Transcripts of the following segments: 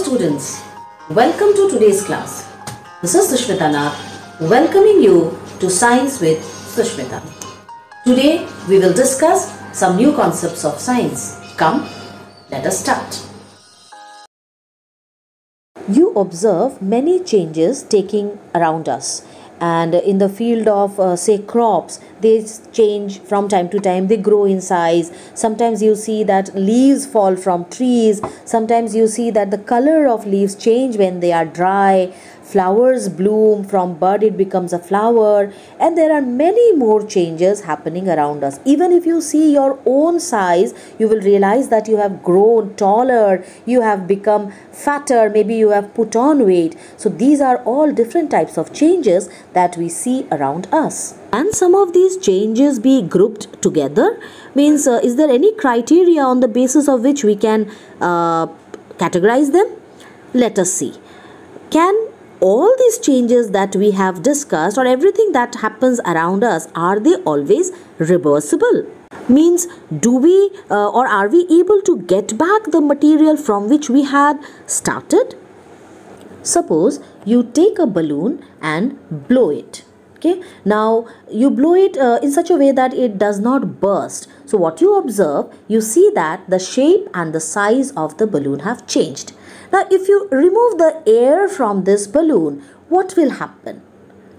students, welcome to today's class. This is Sushmita Nath welcoming you to Science with Sushmita. Today we will discuss some new concepts of science. Come, let us start. You observe many changes taking around us, and in the field of say crops, they change from time to time. They grow in size. Sometimes you see that leaves fall from trees. Sometimes you see that the color of leaves change when they are dry. Flowers bloom, from bud it becomes a flower, and there are many more changes happening around us. Even if you see your own size, you will realize that you have grown taller, you have become fatter, maybe you have put on weight. So these are all different types of changes that we see around us. And some of these changes be grouped together? Means, is there any criteria on the basis of which we can categorize them? Let us see. Can all these changes that we have discussed, or everything that happens around us, are they always reversible? Means, do we or are we able to get back the material from which we had started? Suppose you take a balloon and blow it. Okay, now you blow it in such a way that it does not burst. So what you observe, you see that the shape and the size of the balloon have changed. Now if you remove the air from this balloon, what will happen?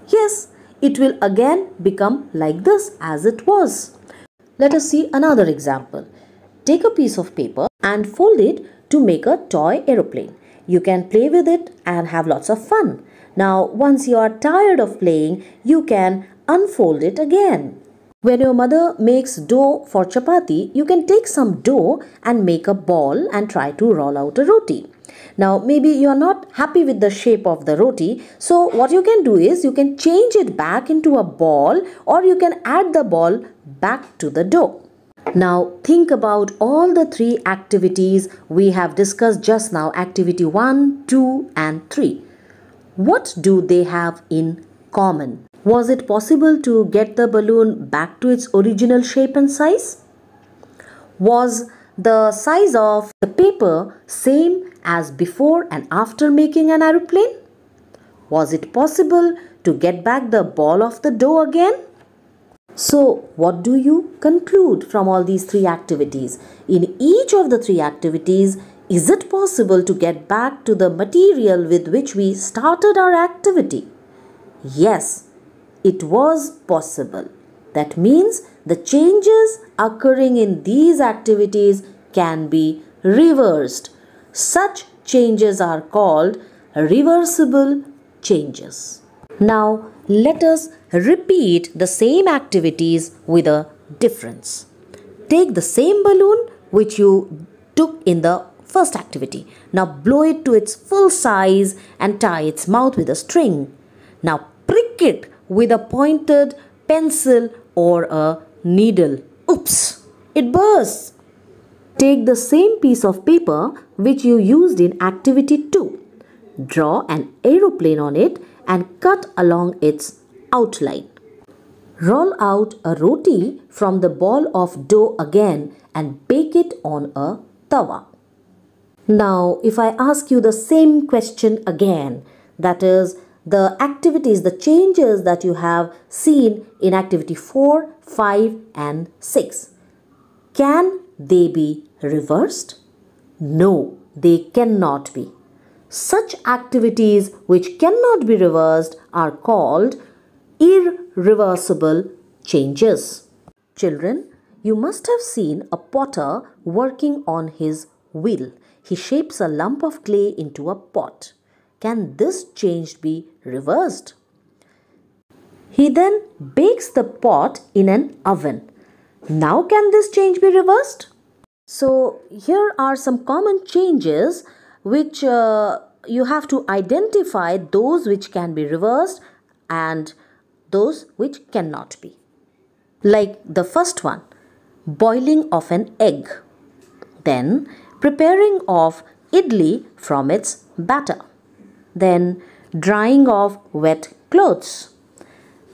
Yes, it will again become like this as it was. Let us see another example. Take a piece of paper and fold it to make a toy aeroplane. You can play with it and have lots of fun. Now, once you are tired of playing, you can unfold it again. When your mother makes dough for chapati, you can take some dough and make a ball and try to roll out a roti. Now, maybe you are not happy with the shape of the roti. So, what you can do is you can change it back into a ball, or you can add the ball back to the dough. Now, think about all the three activities we have discussed just now. Activity 1, 2 and 3. What do they have in common? Was it possible to get the balloon back to its original shape and size? Was the size of the paper same as before and after making an aeroplane? Was it possible to get back the ball of the dough again? So, what do you conclude from all these three activities? In each of the three activities, is it possible to get back to the material with which we started our activity? Yes, it was possible. That means the changes occurring in these activities can be reversed. Such changes are called reversible changes. Now, let us repeat the same activities with a difference. Take the same balloon which you took in the first activity. Now blow it to its full size and tie its mouth with a string. Now prick it with a pointed pencil or a needle. Oops! It bursts. Take the same piece of paper which you used in activity 2. Draw an aeroplane on it and cut along its outline. Roll out a roti from the ball of dough again and bake it on a tawa. Now, if I ask you the same question again, that is the activities, the changes that you have seen in activity 4, 5 and 6, can they be reversed? No, they cannot be. Such activities which cannot be reversed are called irreversible changes. Children, you must have seen a potter working on his wheel. He shapes a lump of clay into a pot. Can this change be reversed? He then bakes the pot in an oven. Now can this change be reversed? So here are some common changes which you have to identify, those which can be reversed and those which cannot be. Like the first one, boiling of an egg. Then preparing of idli from its batter. Then drying of wet clothes.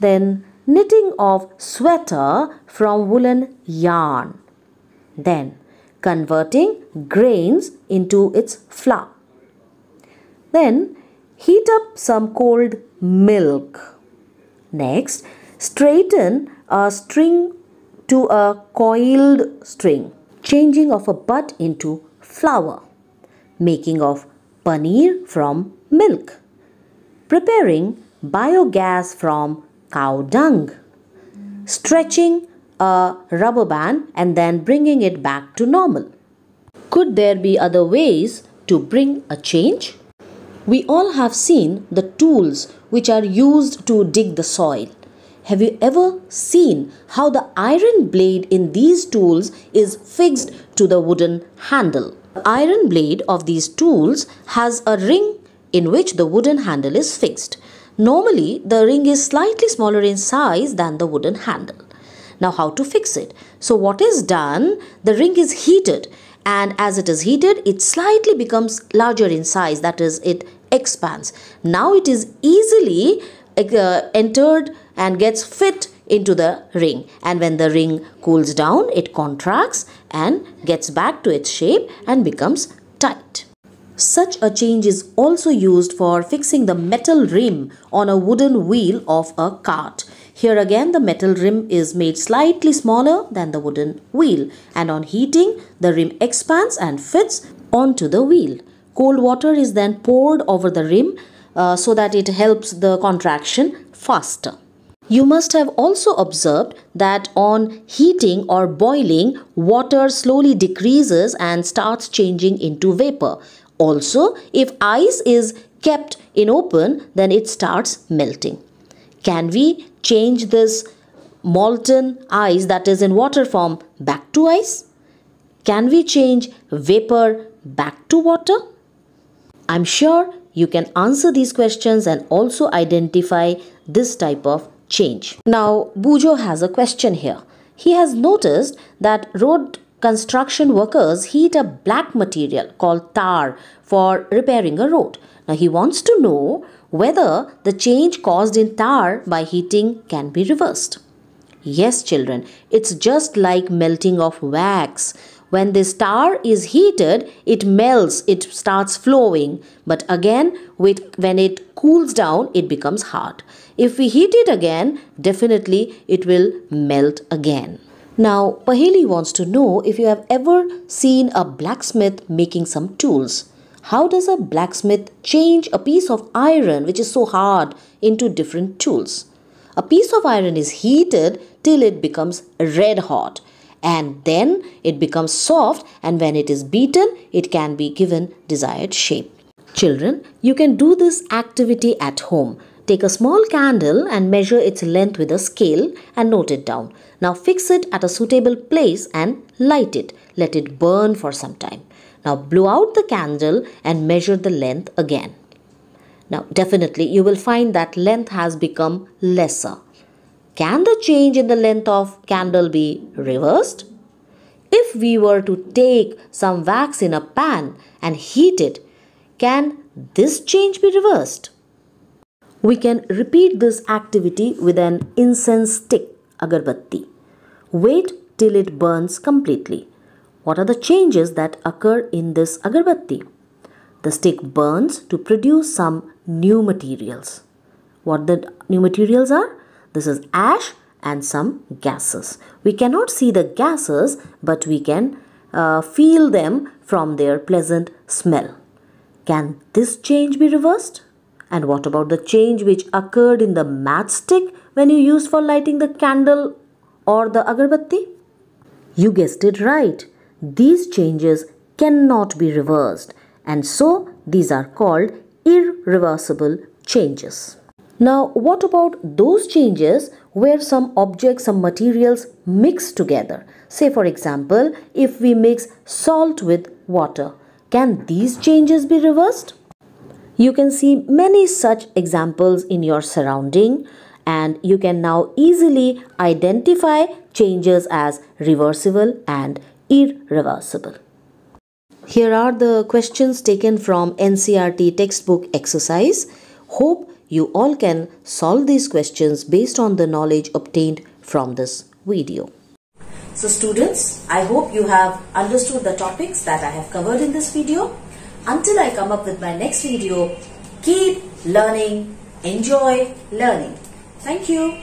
Then knitting of sweater from woolen yarn. Then converting grains into its flour. Then heat up some cold milk. Next, straighten a string to a coiled string, changing of a bud into flour, making of paneer from milk, preparing biogas from cow dung, stretching a rubber band and then bringing it back to normal. Could there be other ways to bring a change? We all have seen the tools which are used to dig the soil. Have you ever seen how the iron blade in these tools is fixed to the wooden handle? The iron blade of these tools has a ring in which the wooden handle is fixed. Normally, the ring is slightly smaller in size than the wooden handle. Now, how to fix it? So, what is done? The ring is heated, and as it is heated, it slightly becomes larger in size, that is, it expands. Now, it is easily entered and gets fit into the ring, and when the ring cools down, it contracts and gets back to its shape and becomes tight. Such a change is also used for fixing the metal rim on a wooden wheel of a cart. Here again, the metal rim is made slightly smaller than the wooden wheel, and on heating, the rim expands and fits onto the wheel. Cold water is then poured over the rim so that it helps the contraction faster. You must have also observed that on heating or boiling, water slowly decreases and starts changing into vapor. Also, if ice is kept in open, then it starts melting. Can we change this molten ice that is in water form back to ice? Can we change vapor back to water? I'm sure you can answer these questions and also identify this type of change. Now, Bujo has a question here. He has noticed that road construction workers heat a black material called tar for repairing a road. Now, he wants to know whether the change caused in tar by heating can be reversed. Yes, children, it's just like melting of wax. When this tar is heated, it melts, it starts flowing. But again, when it cools down, it becomes hard. If we heat it again, definitely it will melt again. Now, Paheli wants to know if you have ever seen a blacksmith making some tools. How does a blacksmith change a piece of iron which is so hard into different tools? A piece of iron is heated till it becomes red hot, and then it becomes soft, and when it is beaten, it can be given desired shape. Children, you can do this activity at home. Take a small candle and measure its length with a scale and note it down. Now fix it at a suitable place and light it. Let it burn for some time. Now blow out the candle and measure the length again. Now definitely you will find that length has become lesser. Can the change in the length of candle be reversed? If we were to take some wax in a pan and heat it, can this change be reversed? We can repeat this activity with an incense stick, agarbatti. Wait till it burns completely. What are the changes that occur in this agarbatti? The stick burns to produce some new materials. What the new materials are? This is ash and some gases. We cannot see the gases, but we can feel them from their pleasant smell. Can this change be reversed? And what about the change which occurred in the matchstick when you used for lighting the candle or the agarbatti? You guessed it right. These changes cannot be reversed, and so these are called irreversible changes. Now, what about those changes where some objects, some materials mix together? Say for example, if we mix salt with water, can these changes be reversed? You can see many such examples in your surrounding, and you can now easily identify changes as reversible and irreversible. Here are the questions taken from NCERT textbook exercise. Hope you all can solve these questions based on the knowledge obtained from this video. So students, I hope you have understood the topics that I have covered in this video. Until I come up with my next video, keep learning, enjoy learning. Thank you.